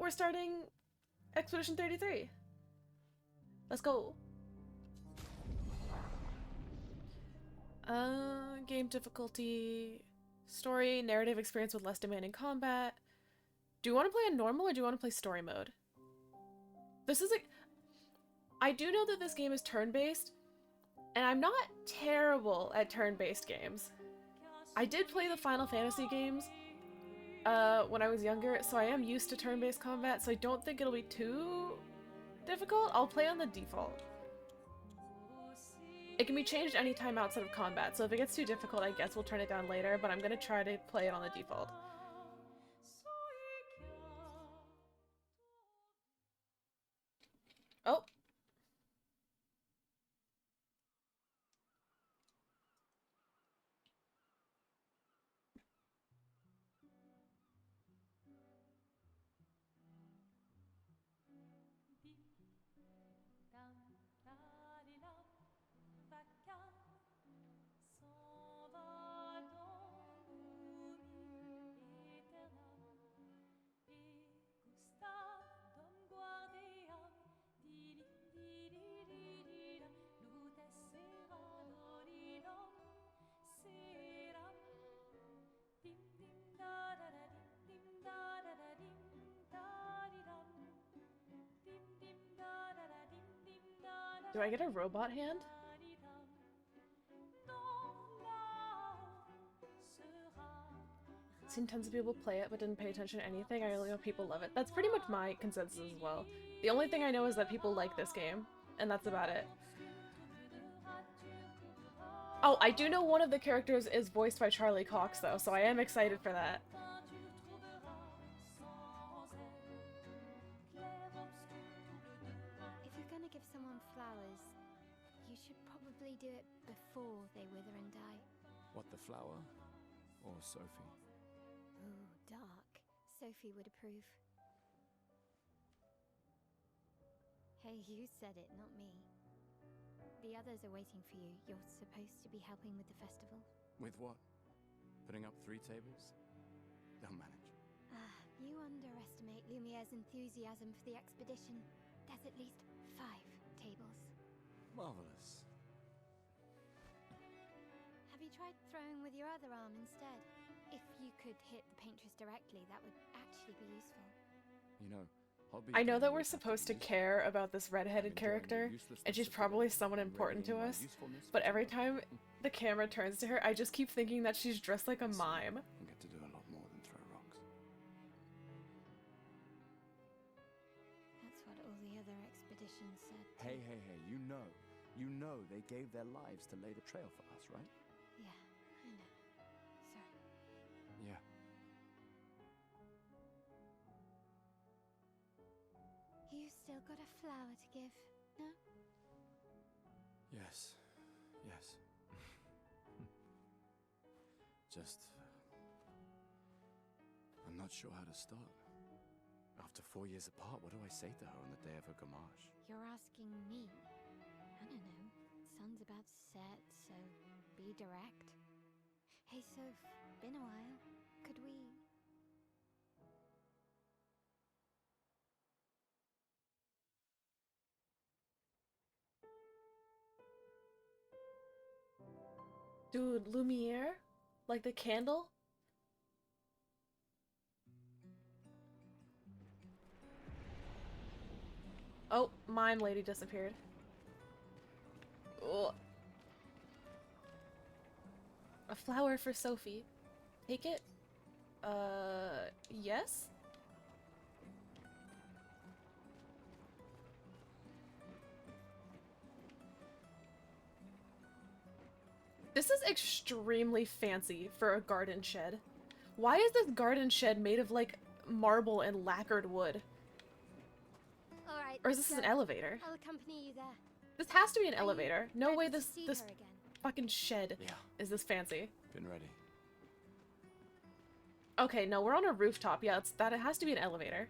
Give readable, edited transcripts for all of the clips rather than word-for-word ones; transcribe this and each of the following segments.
we're starting Expedition 33. Let's go. Game difficulty, story, narrative experience with less demanding combat. Do you want to play on normal or do you want to play story mode? This is I do know that this game is turn-based, and I'm not terrible at turn-based games. I did play the Final Fantasy games when I was younger, so I am used to turn-based combat, so I don't think it'll be too difficult. I'll play on the default. It can be changed anytime outside of combat, so if it gets too difficult, I guess we'll turn it down later, but I'm gonna try to play it on the default. Oh! Do I get a robot hand? I've seen tons of people play it but didn't pay attention to anything. I only know people love it. That's pretty much my consensus as well. The only thing I know is that people like this game, and that's about it. Oh, I do know one of the characters is voiced by Charlie Cox though, so I am excited for that. If you're gonna give someone flowers, you should probably do it before they wither and die. What, the flower? Or Sophie? Ooh, dark. Sophie would approve. Hey, you said it, not me. The others are waiting for you. You're supposed to be helping with the festival. With what? Putting up 3 tables? They'll manage. You underestimate Lumiere's enthusiasm for the expedition. There's at least 5 tables. Marvelous. Have you tried throwing with your other arm instead? If you could hit the paintress directly, that would actually be useful. You know, I know that we're supposed to care about this redheaded character, and she's probably someone important to us, but every time the camera turns to her, I just keep thinking that she's dressed like a mime. I get to do a lot more than throw rocks. That's what all the other expeditions said. Hey, you know they gave their lives to lay the trail for us, right? Yeah, I know. Sorry. Yeah. You still got a flower to give, no? Yes. Just... I'm not sure how to start. After 4 years apart, what do I say to her on the day of her gamache? You're asking me? I don't know. Sun's about to set, so be direct. Hey, Soph, been a while. Could we... Dude, Lumiere? Like the candle? Oh, mime lady disappeared. Ugh. A flower for Sophie. Take it? Yes? This is extremely fancy for a garden shed. Why is this garden shed made of, like, marble and lacquered wood? Alright, Or is this an elevator? I'll accompany you there. This has to be an elevator. No way ready to this see this her again? fucking shed Yeah. is this fancy. Been ready. Okay, no, we're on a rooftop. Yeah, it has to be an elevator.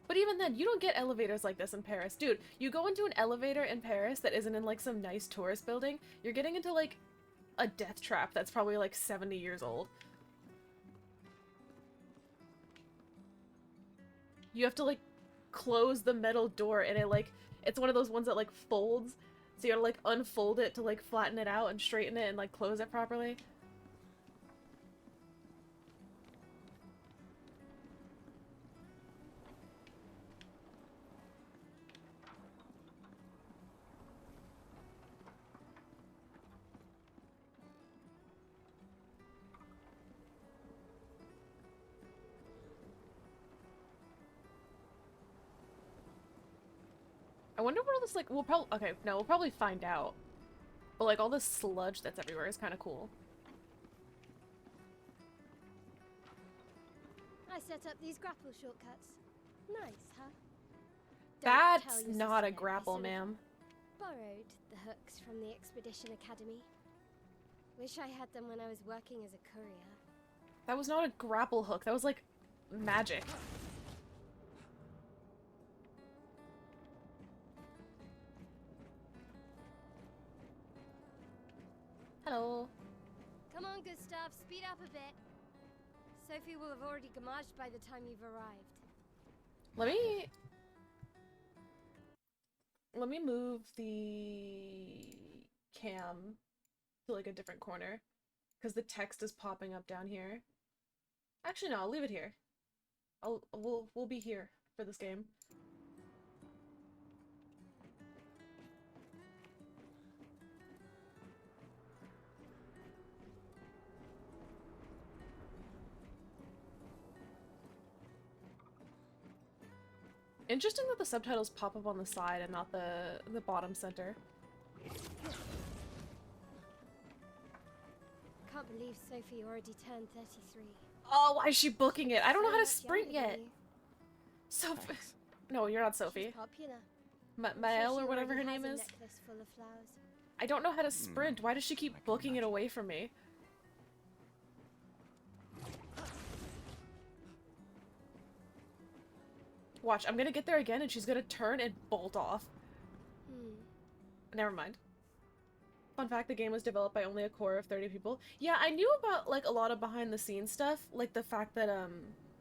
But even then, you don't get elevators like this in Paris. Dude, you go into an elevator in Paris that isn't in, like, some nice tourist building, you're getting into, like, a death trap that's probably, like, 70 years old. You have to like close the metal door, and it's one of those ones that like folds. So you gotta like unfold it to like flatten it out and straighten it and like close it properly. I wonder what all this, like, we'll probably find out. But, like, all this sludge that's everywhere is kind of cool. I set up these grapple shortcuts. Nice, huh? Don't That's tell your not a sister, I grapple, sort of ma'am. Borrowed the hooks from the Expedition Academy. Wish I had them when I was working as a courier. That was not a grapple hook. That was, like, magic. Hello. Come on, Gustav, speed up a bit. Sophie will have already gamaged by the time you've arrived. Let me move the cam to like a different corner because the text is popping up down here. Actually, no, I'll leave it here. We'll be here for this game. Interesting that the subtitles pop up on the side and not the bottom center. Can't believe Sophie already turned 33. Oh, why is she booking it? I don't know how to So much sprint younger than yet. you. Sophie. No, you're not Sophie. She's popular. Mael Sure or she whatever her already name has a is. necklace full of flowers. I don't know how to sprint. Why does she keep I can booking it imagine. away from me? Watch, I'm gonna get there again and she's gonna turn and bolt off. Never mind. Fun fact, the game was developed by only a core of 30 people. Yeah, I knew about, like, a lot of behind-the-scenes stuff. Like, the fact that,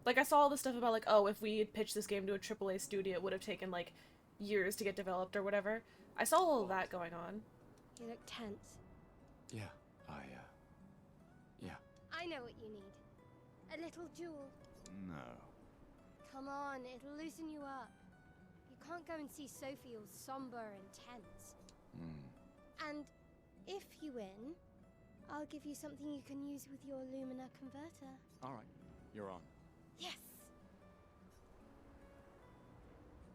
like, I saw all the stuff about, like, oh, if we had pitched this game to a AAA studio, it would have taken, like, years to get developed or whatever. I saw all of that going on. You look tense. Yeah, yeah. I know what you need. A little jewel. No. Come on, it'll loosen you up. You can't go and see Sophie all somber and tense. And if you win, I'll give you something you can use with your Lumina converter. All right, you're on. Yes!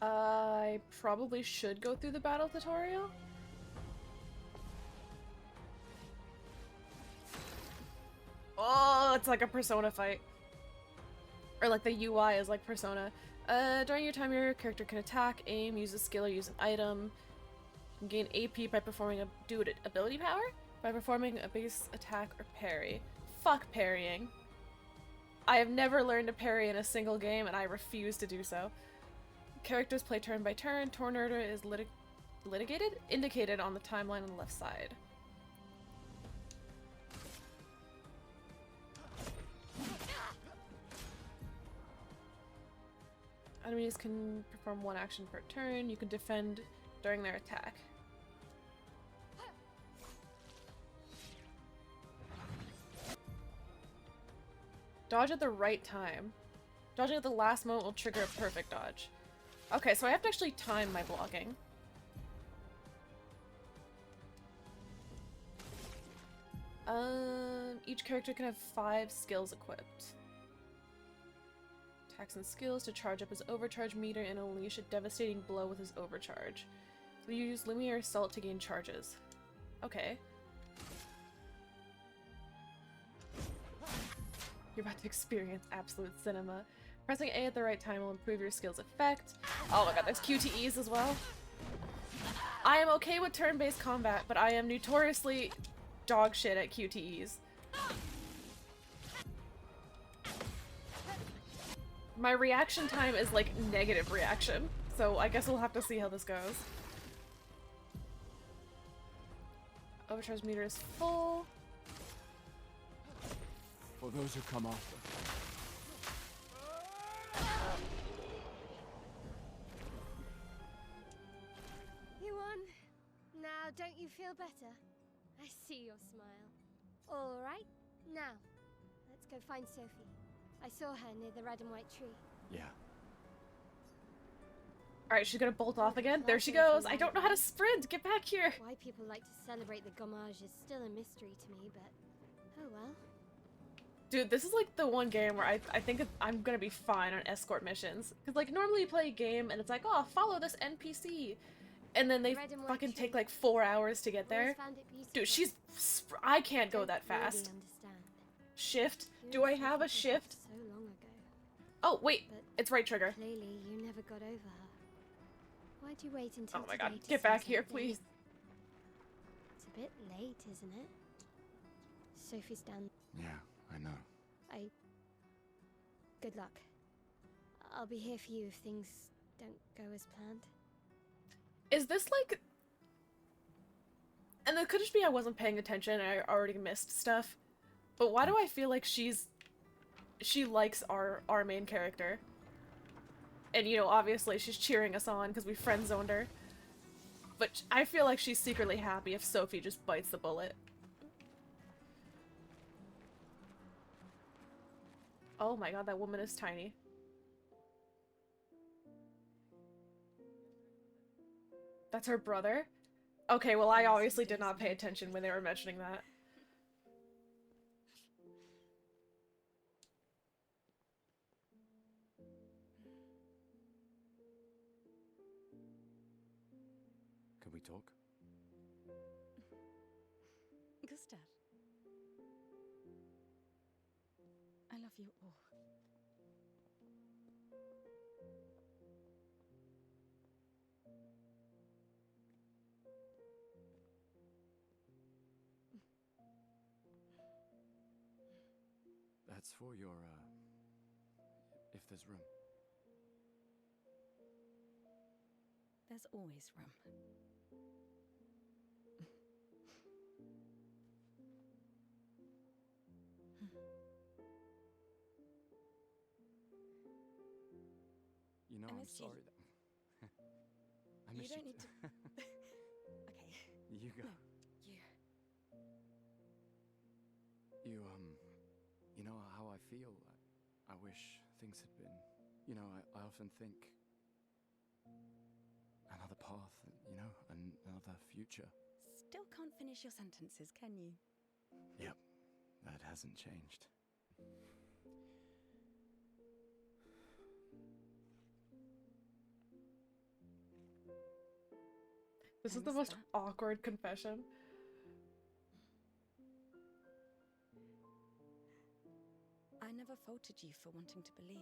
I probably should go through the battle tutorial. Oh, it's like a Persona fight. Or like the UI is like Persona. During your time, your character can attack, aim, use a skill, or use an item. You can gain AP by performing a ability power? By performing a base attack or parry. Fuck parrying. I have never learned to parry in a single game, and I refuse to do so. Characters play turn by turn. Turn order is indicated on the timeline on the left side. Enemies can perform one action per turn. You can defend during their attack. Dodge at the right time. Dodging at the last moment will trigger a perfect dodge. Okay, so I have to actually time my blocking. Each character can have 5 skills equipped. Attacks and skills to charge up his overcharge meter and unleash a devastating blow with his overcharge. You use Lumiere Assault to gain charges. Okay. You're about to experience absolute cinema. Pressing A at the right time will improve your skill's effect. Oh my god, there's QTEs as well. I am okay with turn-based combat, but I am notoriously dog shit at QTEs. My reaction time is like negative reaction, so I guess we'll have to see how this goes. Overcharge meter is full. For those who come after. don't you feel better? I see your smile. All right, now, let's go find Sophie. I saw her near the red and white tree. Yeah. Alright, she's gonna bolt off again. There she goes. I don't know how to sprint. Get back here. Why people like to celebrate the gommage is still a mystery to me, but oh well. Dude, this is like the one game where I think I'm gonna be fine on escort missions. Because like normally you play a game and it's like, oh, follow this NPC. And then they fucking take like 4 hours to get there. Dude, I can't go that fast. Shift? Do I have a shift? So long ago. Oh, wait. But It's right trigger. clearly you never got over her. Why'd you wait until Oh my today god, to get say back here, something? please. It's a bit late, isn't it? Sophie's done. Yeah, I know. Good luck. I'll be here for you if things don't go as planned. Is this like... And it could just be I wasn't paying attention and I already missed stuff. But why do I feel like she likes our main character? And, you know, obviously she's cheering us on because we friend-zoned her. But I feel like she's secretly happy if Sophie just bites the bullet. Oh my god, that woman is tiny. That's her brother? Okay, well I obviously did not pay attention when they were mentioning that. Can we talk? Gustav. I love you all. That's for your, if there's room. There's always room. You know, I I'm miss you. sorry that... I You miss don't you. need to... Okay. You go. No, you. You know how I feel? I wish things had been... You know, I often think... Another path, you know, another future. Still can't finish your sentences, can you? Yep, that hasn't changed. This I is the miss most that. awkward confession. I never faulted you for wanting to believe.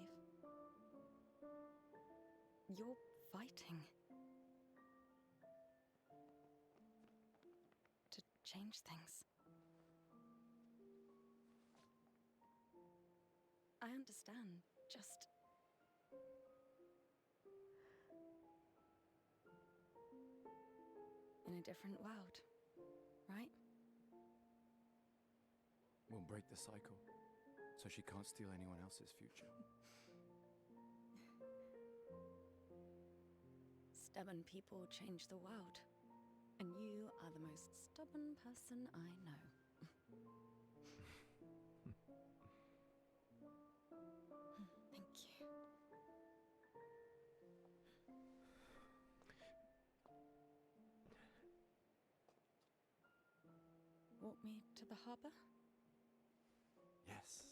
You're fighting. To change things. I understand, just... in a different world, right? We'll break the cycle, so she can't steal anyone else's future. Stubborn people change the world, and you are the most stubborn person I know. Thank you. Walk me to the harbor? Yes.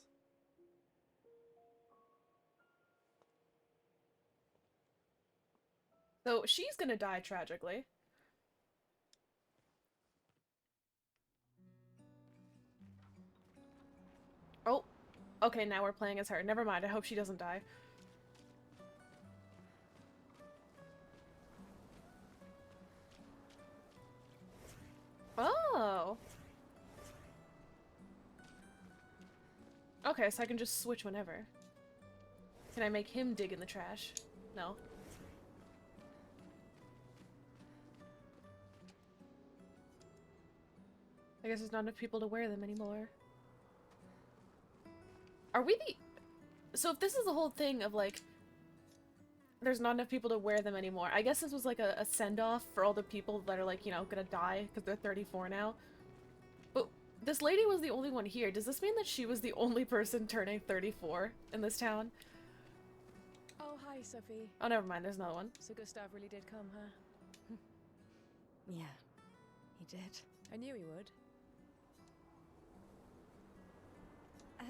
So she's gonna die tragically. Oh, okay, now we're playing as her. Never mind, I hope she doesn't die. Oh! Okay, so I can just switch whenever. Can I make him dig in the trash? No. I guess there's not enough people to wear them anymore. Are we the... So if this is the whole thing of, like, there's not enough people to wear them anymore. I guess this was like a send-off for all the people that are like, you know, gonna die because they're 34 now. But this lady was the only one here. Does this mean that she was the only person turning 34 in this town? Oh, hi, Sophie. Oh, never mind. There's another one. So Gustav really did come, huh? Yeah, he did. I knew he would.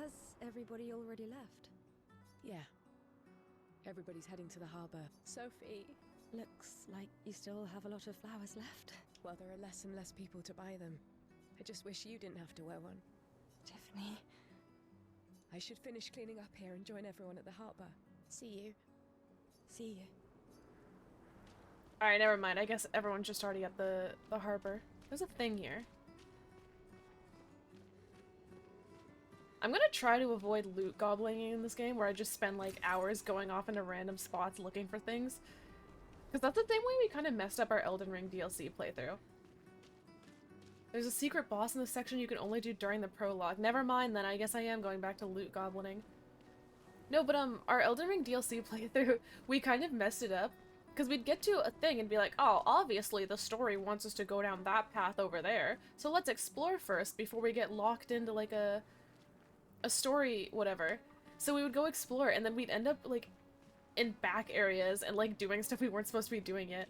Has everybody already left? Yeah. Everybody's heading to the harbour. Sophie. Looks like you still have a lot of flowers left. Well, there are less and less people to buy them. I just wish you didn't have to wear one. Tiffany. I should finish cleaning up here and join everyone at the harbour. See you. See you. Alright, never mind. I guess everyone's just already at the harbor. There's a thing here. I'm gonna try to avoid loot gobbling in this game, where I just spend like hours going off into random spots looking for things. Because that's the same way we kind of messed up our Elden Ring DLC playthrough. There's a secret boss in this section you can only do during the prologue. Never mind then, I guess I am going back to loot goblining. No, but our Elden Ring DLC playthrough, we kind of messed it up. Because we'd get to a thing and be like, oh, obviously the story wants us to go down that path over there, so let's explore first before we get locked into like a story, whatever. So we would go explore, and then we'd end up, like, in back areas and, like, doing stuff we weren't supposed to be doing yet.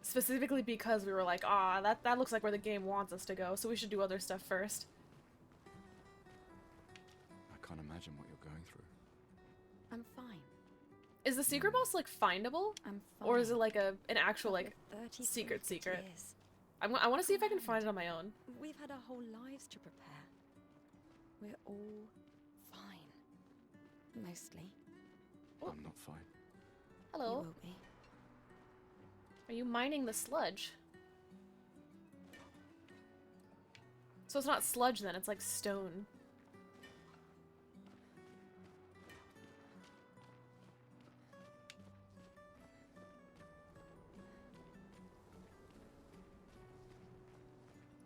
Specifically because we were like, ah, that looks like where the game wants us to go, so we should do other stuff first. I can't imagine what you're going through. I'm fine. Is the secret boss, like, findable? I'm fine. Or is it, like, an actual, like, 33 secret? years. I want to see if I can find it on my own. We've had our whole lives to prepare. We're all fine. Mostly. I'm not fine. You Hello. will be. Are you mining the sludge? So it's not sludge then, it's like stone.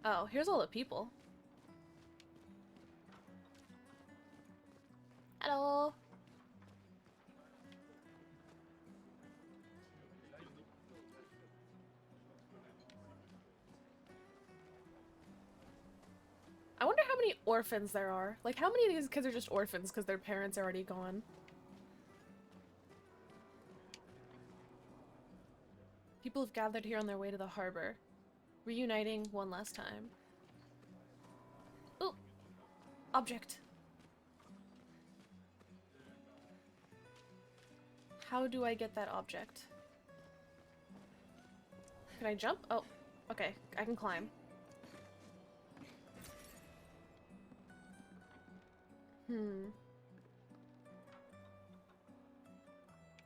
Oh, here's all the people. Hello. I wonder how many orphans there are. Like, how many of these kids are just orphans because their parents are already gone? People have gathered here on their way to the harbor, reuniting one last time. Ooh! Object. How do I get that object? Can I jump? Oh, okay. I can climb.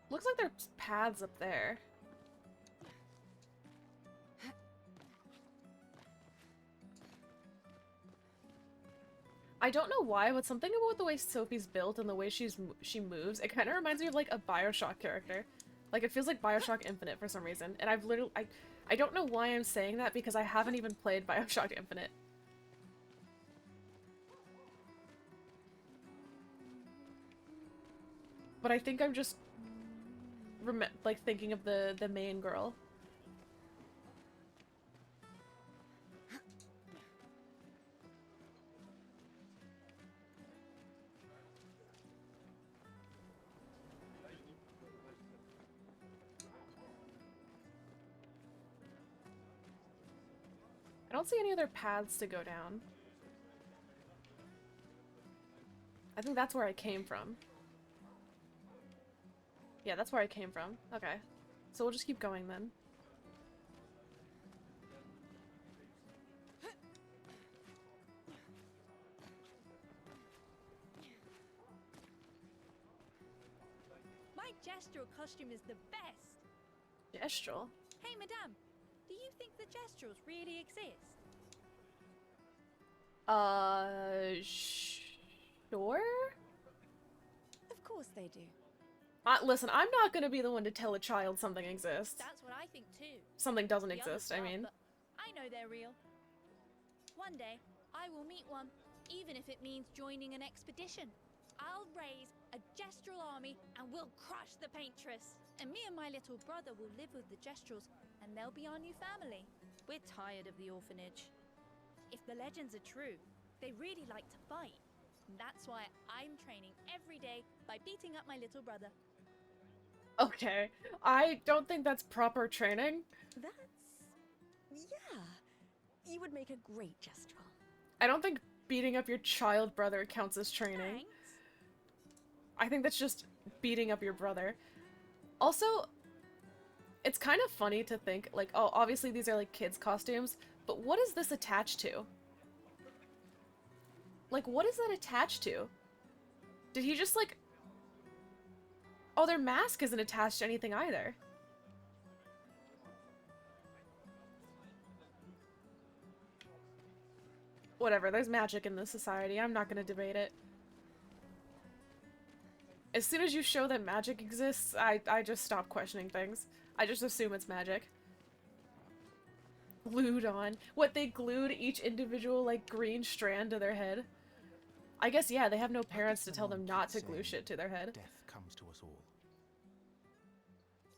Looks like there's paths up there. I don't know why, but something about the way Sophie's built and the way she moves, it kind of reminds me of like a BioShock character. Like it feels like BioShock Infinite for some reason. And I've literally I don't know why I'm saying that because I haven't even played BioShock Infinite. But I think I'm just like thinking of the main girl. I don't see any other paths to go down. I think that's where I came from. Yeah, that's where I came from. Okay. So we'll just keep going then. My gestural costume is the best. Gestural? Hey, madame, do you think the gestrals really exist? Sure? Of course they do. Listen, I'm not gonna be the one to tell a child something exists. That's what I think too. Something doesn't The others exist, I aren't, mean. but I know they're real. One day, I will meet one, even if it means joining an expedition. I'll raise a gestural army, and we'll crush the paintress. And me and my little brother will live with the gestrals, and they'll be our new family. We're tired of the orphanage. If the legends are true, they really like to fight. And that's why I'm training every day by beating up my little brother. Okay. I don't think that's proper training. Yeah. You would make a great gestural. I don't think beating up your child brother counts as training. Thanks. I think that's just beating up your brother. Also, it's kind of funny to think, like, oh, obviously these are, like, kids' costumes, but what is this attached to? Like, what is that attached to? Did he just, like... Oh, their mask isn't attached to anything either. Whatever, there's magic in this society. I'm not gonna debate it. As soon as you show that magic exists, I just stop questioning things. I just assume it's magic. Glued on. What, they glued each individual, like, green strand to their head? I guess, yeah, they have no parents to tell them not to glue shit to their head. Death comes to us all.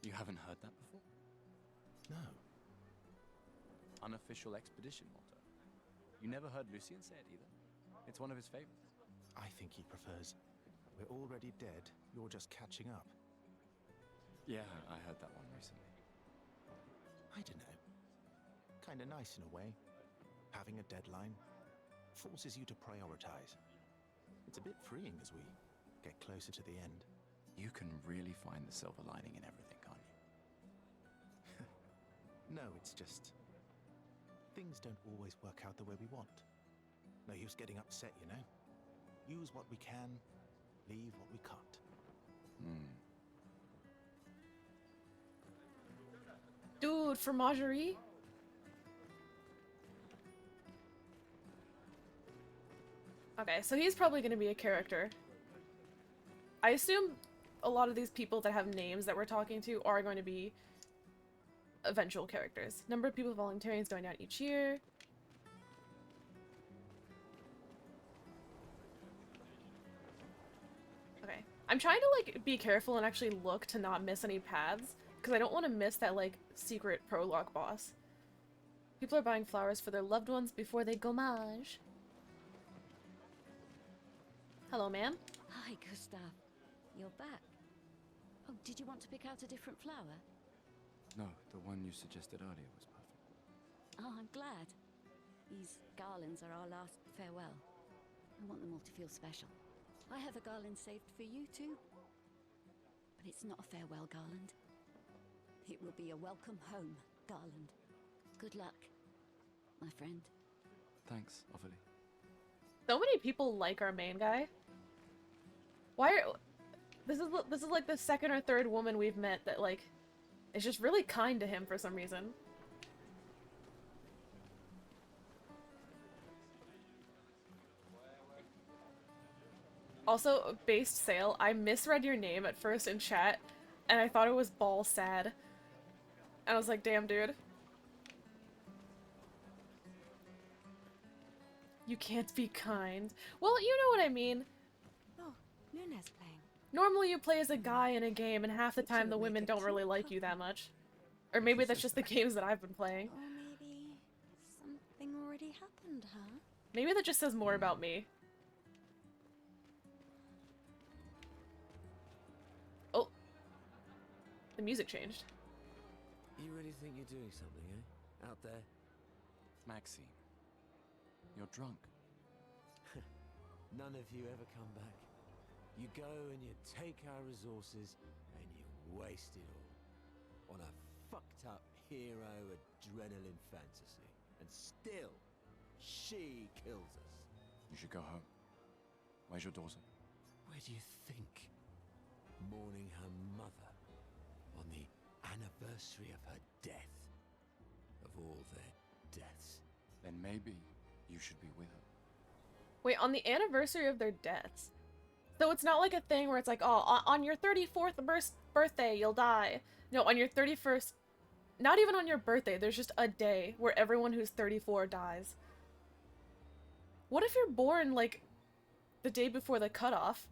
You haven't heard that before? No. Unofficial expedition motto. You never heard Lucien say it either? It's one of his favorites. I think he prefers, we're already dead, you're just catching up. Yeah, I heard that one recently. I don't know. Kinda nice in a way. Having a deadline forces you to prioritize. It's a bit freeing as we get closer to the end. You can really find the silver lining in everything, can't you? No, it's just... things don't always work out the way we want. No use getting upset, you know? Use what we can, leave what we can't. Dude, fromagerie? Okay, so he's probably gonna be a character. I assume a lot of these people that have names that we're talking to are going to be eventual characters. Number of people volunteering is going down each year. Okay. I'm trying to, like, be careful and actually look to not miss any paths, because I don't want to miss that, like, secret prologue boss. People are buying flowers for their loved ones before they gommage. Hello, ma'am. Hi, Gustav. You're back. Oh, did you want to pick out a different flower? No, the one you suggested earlier was perfect. Oh, I'm glad. These garlands are our last farewell. I want them all to feel special. I have a garland saved for you too. But it's not a farewell garland. It will be a welcome home garland. Good luck, my friend. Thanks, Ophelie. So many people like our main guy. Why are... This is like the second or third woman we've met that, like, is just really kind to him for some reason. Also, based sale, I misread your name at first in chat, and I thought it was Ball Sad. And I was like, damn, dude. You can't be kind. Well, you know what I mean. Oh, Nuna's playing. Normally you play as a guy in a game, and half the time the women don't really like you that much. Or maybe that's just the games that I've been playing. Or maybe something already happened, huh? Maybe that just says more about me. Oh. The music changed. You really think you're doing something, eh? Out there? Maxine, you're drunk. None of you ever come back. You go and you take our resources and you waste it all on a fucked up hero adrenaline fantasy. And still, she kills us. You should go home. Where's your daughter? Where do you think? Mourning her mother on the anniversary of her death. Of all their deaths. Then maybe you should be with her. Wait, on the anniversary of their deaths? So it's not like a thing where it's like, oh, on your 34th birthday, you'll die. No, on your 31st... Not even on your birthday, there's just a day where everyone who's 34 dies. What if you're born, like, the day before the cutoff?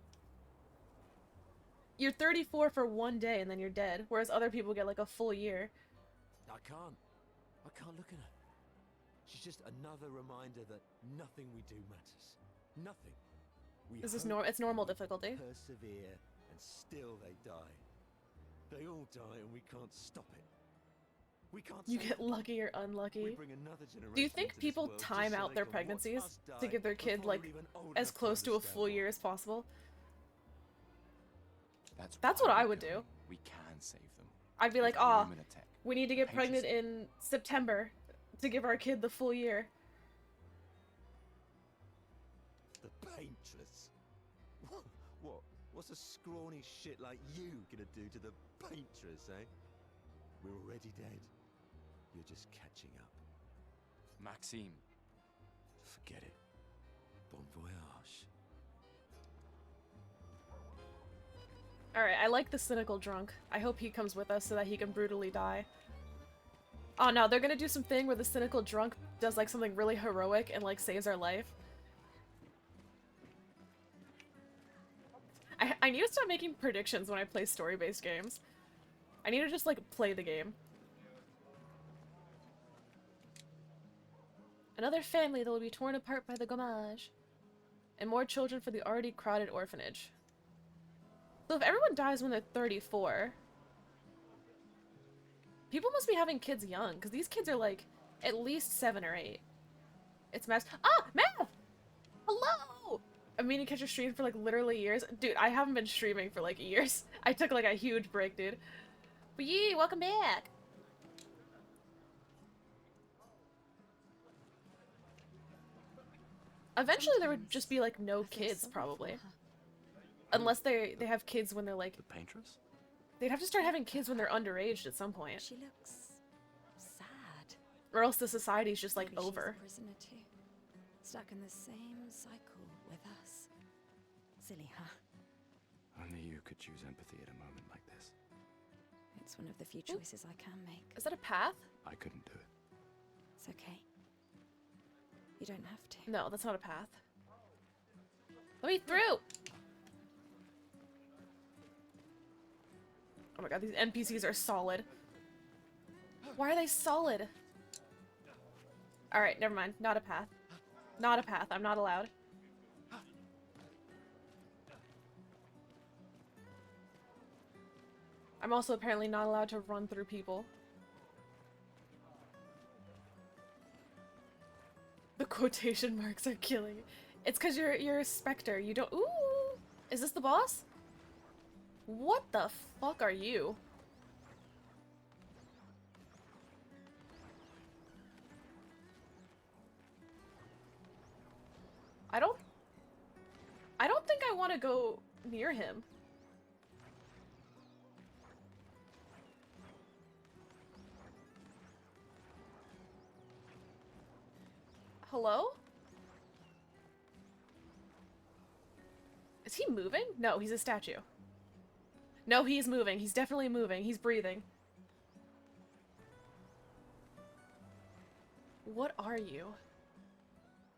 You're 34 for one day and then you're dead, whereas other people get like a full year. I can't look at her. She's just another reminder that nothing we do matters. Nothing. Is this it's normal difficulty? Persevere, and still they die. They all die, and we can't stop it. We can't. You save get them. lucky or unlucky. We bring another generation Do you think into this people world time just so out they their can watch pregnancies us to die give their kid before like we're even old as enough to close to a understand full why? year as possible? That's what why I we're would do. going. We can save them. I'd be like, With "Ah, Luminatech. we need to get Patriots- pregnant in September to give our kid the full year." The paintress. What's a scrawny shit like you gonna do to the paintress, eh? We're already dead. You're just catching up. Maxime. Forget it. Bon voyage. Alright, I like the cynical drunk. I hope he comes with us so that he can brutally die. Oh no, they're gonna do some thing where the cynical drunk does like something really heroic and like saves our life. I need to stop making predictions when I play story-based games. I need to just like play the game. Another family that will be torn apart by the gommage. And more children for the already crowded orphanage. So if everyone dies when they're 34, people must be having kids young, because these kids are like at least 7 or 8. It's Mav. Ah! Mav! Hello! I'm meaning to catch your stream for like literally years. Dude, I haven't been streaming for like years. I took like a huge break, dude. But yee, welcome back! Eventually there would just be like no kids, probably. Unless they have kids when they're like... The paintress? They'd have to start having kids when they're underage at some point. She looks sad. Or else the society's just like Maybe she's over. a prisoner too, stuck in the same cycle with us. Silly, huh? Only you could choose empathy at a moment like this. It's one of the few choices I can make. Is that a path? I couldn't do it. It's okay. You don't have to. No, that's not a path. Let me through! Oh my god, these NPCs are solid. Why are they solid? Alright, never mind. Not a path. Not a path. I'm not allowed. I'm also apparently not allowed to run through people. The quotation marks are killing. It's because you're a specter. You don't. Ooh! Is this the boss? What the fuck are you? I don't think I want to go near him. Hello? Is he moving? No, he's a statue. No, he's moving. He's definitely moving. He's breathing. What are you?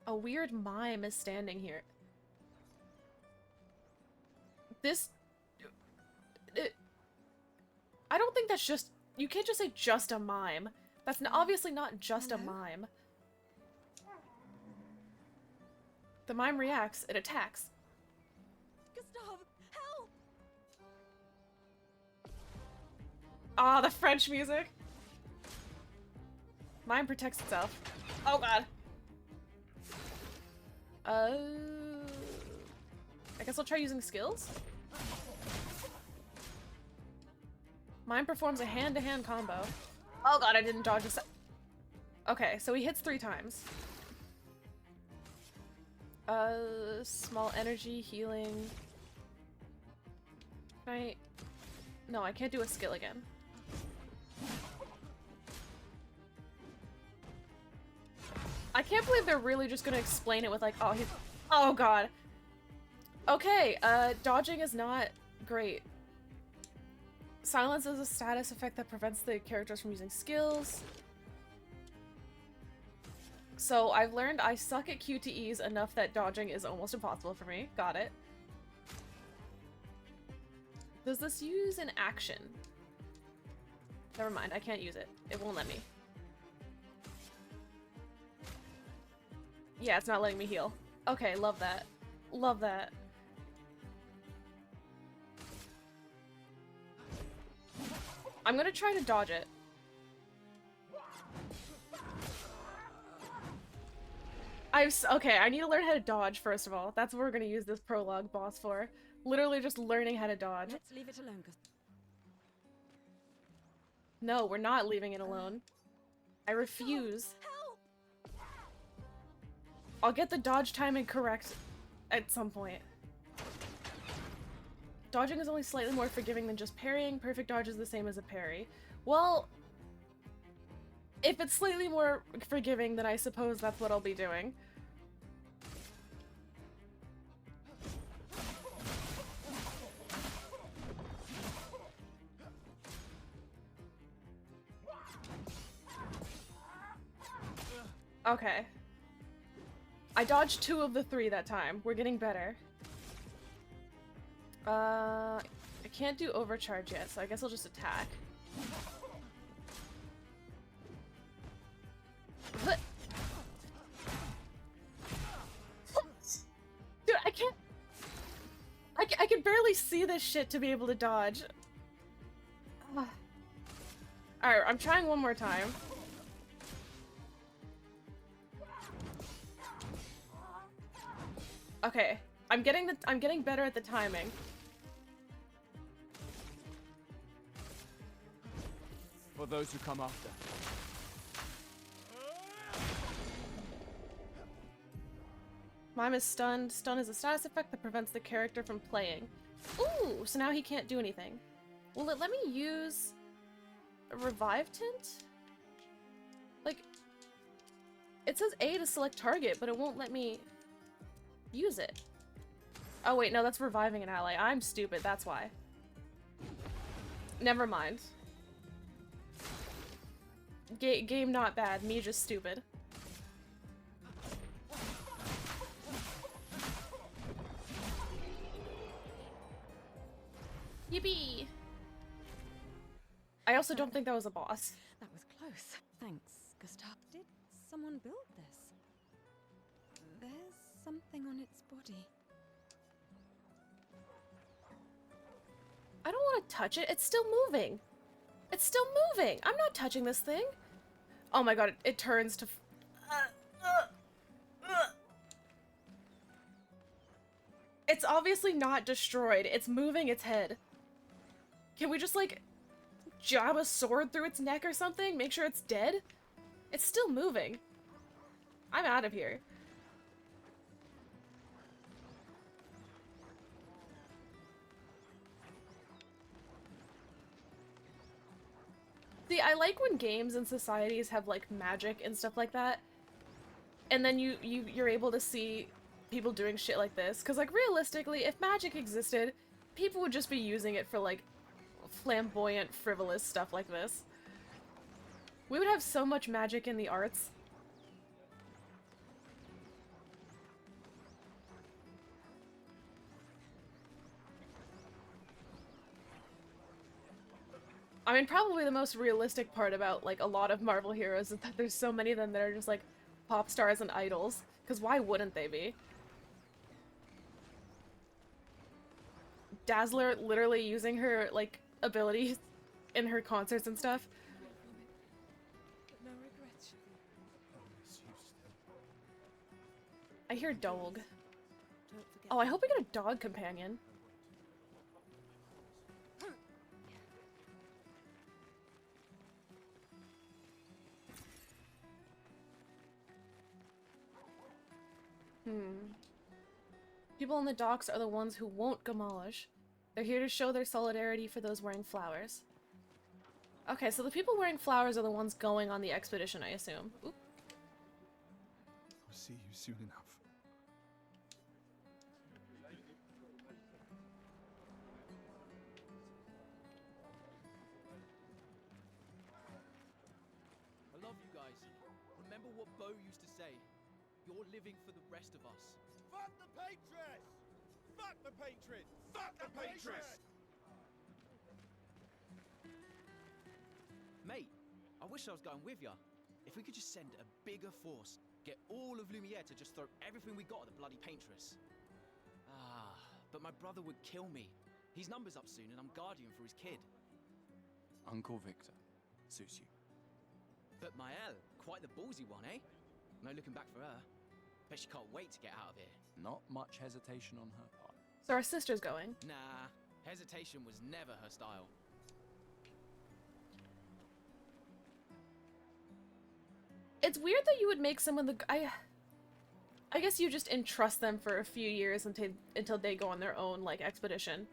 A weird mime is standing here. This... I don't think that's just... You can't just say just a mime. That's obviously not just a mime. The mime reacts. It attacks. Gustav, help! Ah, the French music. Mime protects itself. Oh god. I guess I'll try using skills. Mime performs a hand-to-hand combo. Oh god, I didn't dodge this. Okay, so he hits 3 times. Small energy, healing. Can I... No, I can't do a skill again. I can't believe they're really just gonna explain it with like, oh, he's... Oh god. Okay, dodging is not great. Silence is a status effect that prevents the characters from using skills. So I've learned I suck at QTEs enough that dodging is almost impossible for me. Got it. Does this use an action? Never mind, I can't use it. It won't let me. Yeah, it's not letting me heal. Okay, love that. Love that. I'm gonna try to dodge it. Okay, I need to learn how to dodge, first of all. That's what we're gonna use this prologue boss for. Literally just learning how to dodge. Let's leave it alone, No, we're not leaving it alone. I refuse. Help! I'll get the dodge timing correct at some point. Dodging is only slightly more forgiving than just parrying. Perfect dodge is the same as a parry. Well, if it's slightly more forgiving, then I suppose that's what I'll be doing. Okay. I dodged 2 of the 3 that time. We're getting better. I can't do overcharge yet, so I guess I'll just attack. But dude, I can't. I can barely see this shit to be able to dodge. Alright, I'm trying one more time. Okay, I'm getting better at the timing. For those who come after. Mime is stunned. Stun is a status effect that prevents the character from playing. Ooh, so now he can't do anything. Will it let me use a revive tint? Like, it says A to select target, but it won't let me use it. Oh wait, no, that's reviving an ally. I'm stupid, that's why. Never mind. Game not bad, me just stupid. Yippee! I also don't think that was a boss. That was close. Thanks, Gustav. Did someone build this? There's something on its body. I don't want to touch it. It's still moving. It's still moving. I'm not touching this thing. Oh my god, it turns to... It's obviously not destroyed. It's moving its head. Can we just, like, jab a sword through its neck or something? Make sure it's dead? It's still moving. I'm out of here. See, I like when games and societies have, like, magic and stuff like that. And then you're able to see people doing shit like this. Because, like, realistically, if magic existed, people would just be using it for, like, flamboyant, frivolous stuff like this. We would have so much magic in the arts. I mean, probably the most realistic part about, like, a lot of Marvel heroes is that there's so many of them that are just, like, pop stars and idols. Because why wouldn't they be? Dazzler literally using her, like, abilities in her concerts and stuff. But no regrets. I hear dog. Don't forget. Oh, I hope we get a dog companion. People on the docks are the ones who won't demolish. They're here to show their solidarity for those wearing flowers. Okay, so the people wearing flowers are the ones going on the expedition, I assume. Oop. I'll see you soon enough. I love you guys. Remember what Bo used to say. You're living for the rest of us. Fuck the Patriots! Fuck the Patriots! Fuck the Patriots! wish I was going with ya. If we could just send a bigger force, get all of Lumiere to just throw everything we got at the bloody paintress. Ah, but my brother would kill me. His number's up soon and I'm guardian for his kid. Uncle Victor. Suits you. But Maëlle, quite the ballsy one, eh? No looking back for her. Bet she can't wait to get out of here. Not much hesitation on her part. So our sister's going. Nah, hesitation was never her style. It's weird that you would make someone the... I guess you just entrust them for a few years until they go on their own, like, expedition.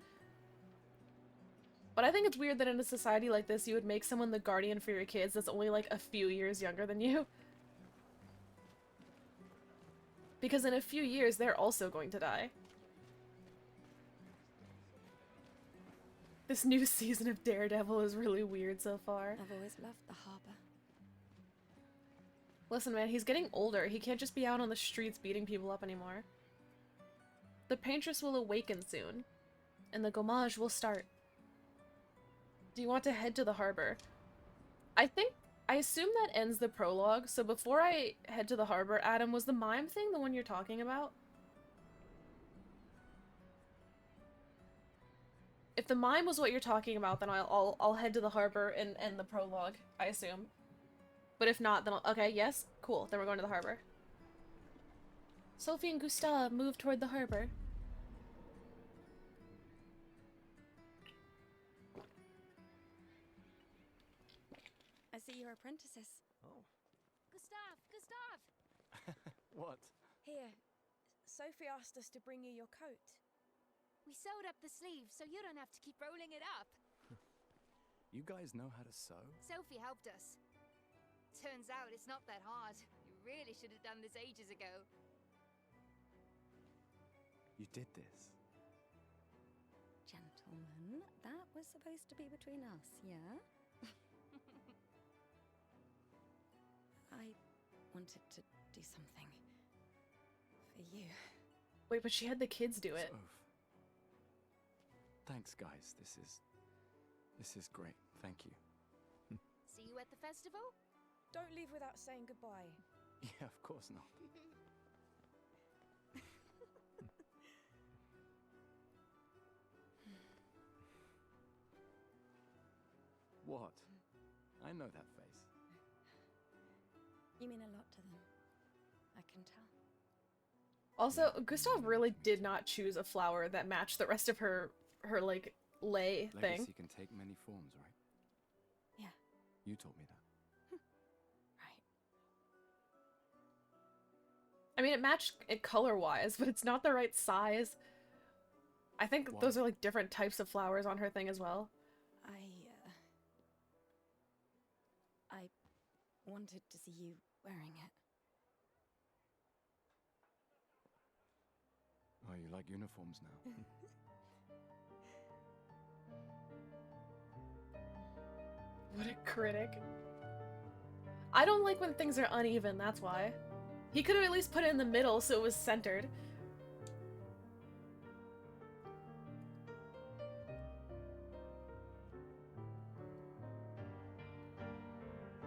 But I think it's weird that in a society like this, you would make someone the guardian for your kids that's only, like, a few years younger than you. Because in a few years, they're also going to die. This new season of Daredevil is really weird so far. I've always loved the harbor. Listen, man, he's getting older. He can't just be out on the streets beating people up anymore. The Paintress will awaken soon, and the Gommage will start. Do you want to head to the harbor? I assume that ends the prologue, so before I head to the harbor, Adam, was the mime thing the one you're talking about? If the mime was what you're talking about, then I'll head to the harbor and end the prologue, I assume. But if not, then okay, yes? Cool, then we're going to the harbor. Sophie and Gustave move toward the harbor. I see you're apprentices. Oh. Gustave! What? Here, Sophie asked us to bring you your coat. We sewed up the sleeves so you don't have to keep rolling it up. You guys know how to sew? Sophie helped us. Turns out it's not that hard. You really should have done this ages ago. You did this? Gentlemen, that was supposed to be between us, yeah? I wanted to do something for you. Wait, but she had the kids do it. Soph. Thanks, guys. This is great. Thank you. See you at the festival? Don't leave without saying goodbye. Yeah, of course not. What? I know that face. You mean a lot to them. I can tell. Also, Gustave really did not choose a flower that matched the rest of her like, lay thing. Legacy can take many forms, right? Yeah. You told me that. Right. I mean, it matched it color-wise, but it's not the right size. I think Why? those are, like, different types of flowers on her thing as well. I wanted to see you wearing it. Oh, you like uniforms now? What a critic. I don't like when things are uneven, that's why. He could have at least put it in the middle so it was centered.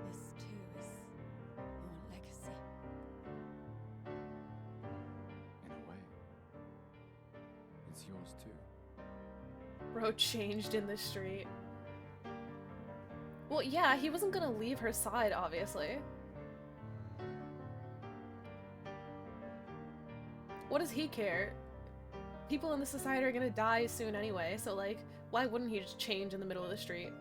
This too is your legacy. In a way. It's yours too. Bro changed in the street. Well, yeah, he wasn't gonna leave her side, obviously. What does he care? People in the society are gonna die soon anyway, so, like, why wouldn't he just change in the middle of the street?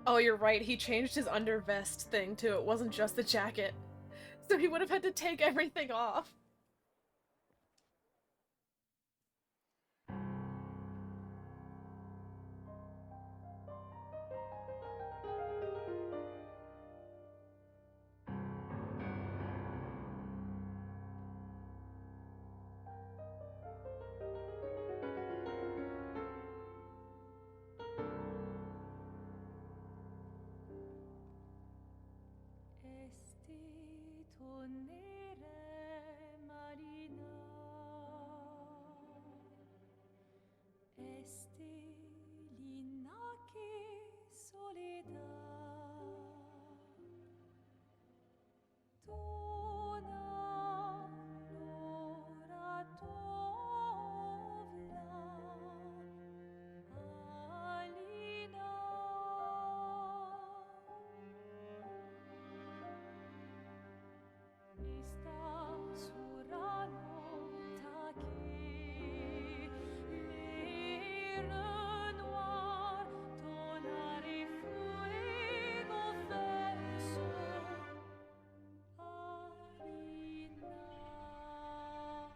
Oh, you're right, he changed his undervest thing too, it wasn't just the jacket. So he would have had to take everything off. Tornere marina, estelina che soledad, dona l'ora tovla, alina. Esta surano taki le renoir tonare fuego verso harina ai.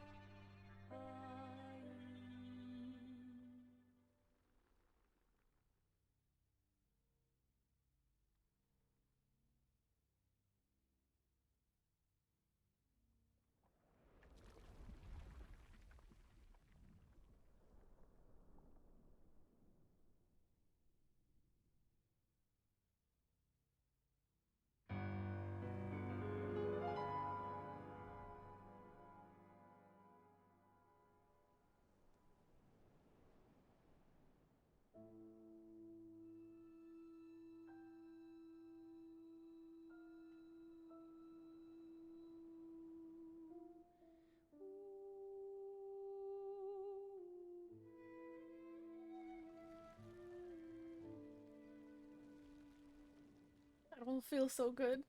I don't feel so good.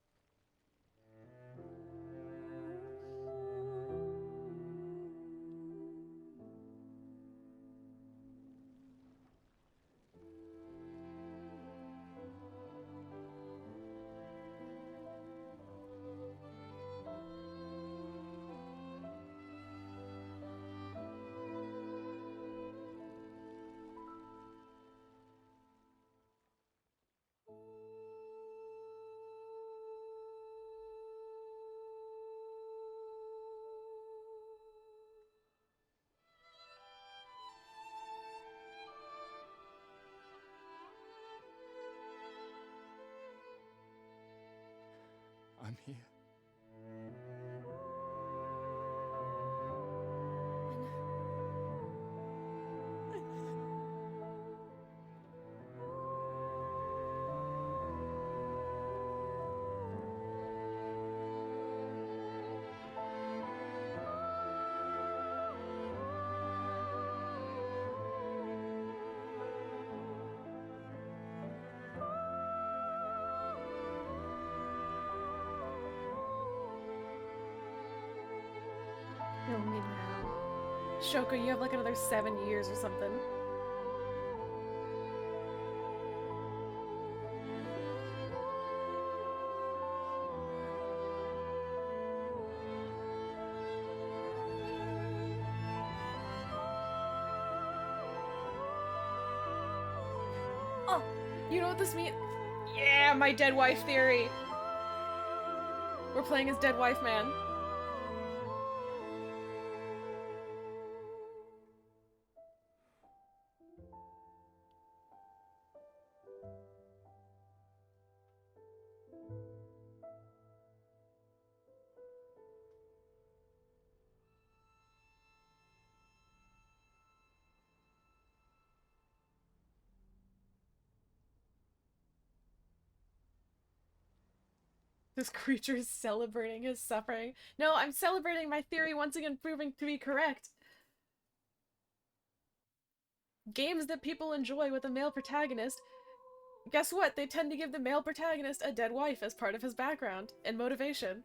I'm here. Kill me now. Shoko, you have like another 7 years or something. Oh, you know what this means? Yeah, my dead wife theory. We're playing as dead wife man. This creature is celebrating his suffering. No, I'm celebrating my theory once again proving to be correct. Games that people enjoy with a male protagonist, guess what? They tend to give the male protagonist a dead wife as part of his background and motivation.